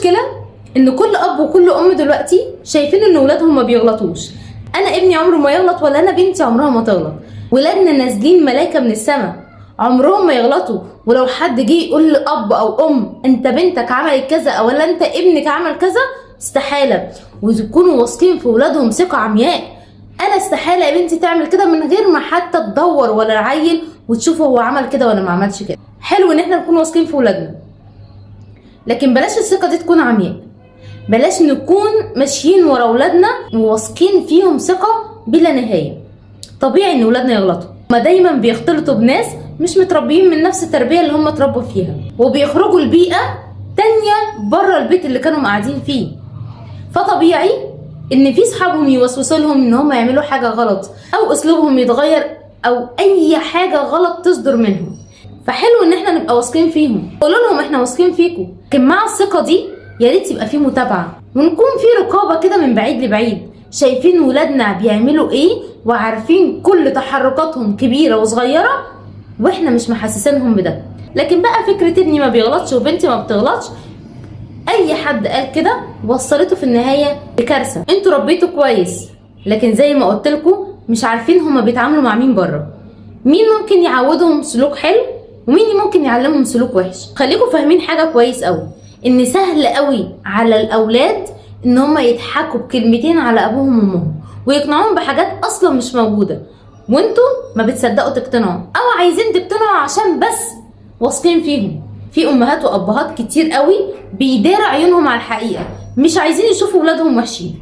المشكله ان كل اب وكل ام دلوقتي شايفين ان ولادهم ما بيغلطوش. انا ابني عمره ما يغلط ولا انا بنتي عمرها ما تغلط. ولادنا نازلين ملايكه من السماء، عمرهم ما يغلطوا. ولو حد جه يقول لاب او ام انت بنتك عملت كذا او ولا انت ابنك عمل كذا، استحاله. ويكونوا واثقين في ولادهم ثقه عمياء. انا استحاله يا بنتي تعمل كده من غير ما حتى تدور ولا العيل وتشوف هو عمل كده ولا ما عملش كده. حلو ان احنا نكون واثقين في ولادنا، لكن بلاش الثقه دي تكون عمياء. بلاش نكون ماشيين ورا ولادنا وواثقين فيهم ثقه بلا نهايه. طبيعي ان ولادنا يغلطوا، ما دايما بيختلطوا بناس مش متربيين من نفس التربيه اللي هم اتربوا فيها، وبيخرجوا لبيئه تانيه بره البيت اللي كانوا قاعدين فيه. فطبيعي ان في صحابهم يوسوسوا لهم ان هم يعملوا حاجه غلط، او اسلوبهم يتغير، او اي حاجه غلط تصدر منهم. فحلو ان احنا نبقى واثقين فيهم، قولوا لهم احنا واثقين فيكم. لكن مع الثقه دي يا ريت يبقى في متابعه، ونكون في رقابه كده من بعيد لبعيد، شايفين ولادنا بيعملوا ايه وعارفين كل تحركاتهم كبيره وصغيره، واحنا مش محسسينهم بده. لكن بقى فكره ابني ما بيغلطش وبنتي ما بتغلطش، اي حد قال كده وصلته في النهايه لكارثه. انتوا ربيتوا كويس، لكن زي ما قلت لكم مش عارفين هما بيتعاملوا مع مين بره. مين ممكن يعودهم سلوك حلو ومين ممكن يعلمهم سلوك وحش. خليكم فاهمين حاجه كويس قوي، ان سهل قوي على الاولاد ان هما يضحكوا بكلمتين على ابوهم وامهم ويقنعوهم بحاجات اصلا مش موجوده، وانتوا ما بتصدقوا تقتنعوا او عايزين تقتنعوا عشان بس واثقين فيهم. في امهات وابهات كتير قوي بيداروا عيونهم على الحقيقه، مش عايزين يشوفوا ولادهم وحشين،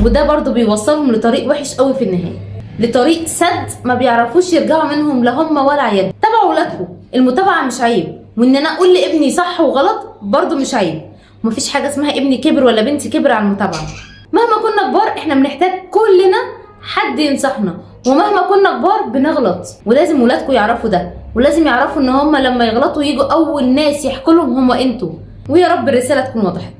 وده برضو بيوصلهم لطريق وحش قوي في النهايه، لطريق سد ما بيعرفوش يرجعوا منهم لا هم ولا عيال. تابعوا ولادكم، المتابعه مش عيب، وان انا اقول لابني صح وغلط برضو مش عيب. ومفيش حاجه اسمها ابني كبر ولا بنتي كبر على المتابعه. مهما كنا كبار احنا بنحتاج كلنا حد ينصحنا، ومهما كنا كبار بنغلط، ولازم ولادكم يعرفوا ده، ولازم يعرفوا ان هم لما يغلطوا يجوا اول ناس يحكوا لهم هم انتوا. ويا رب الرساله تكون وضحت.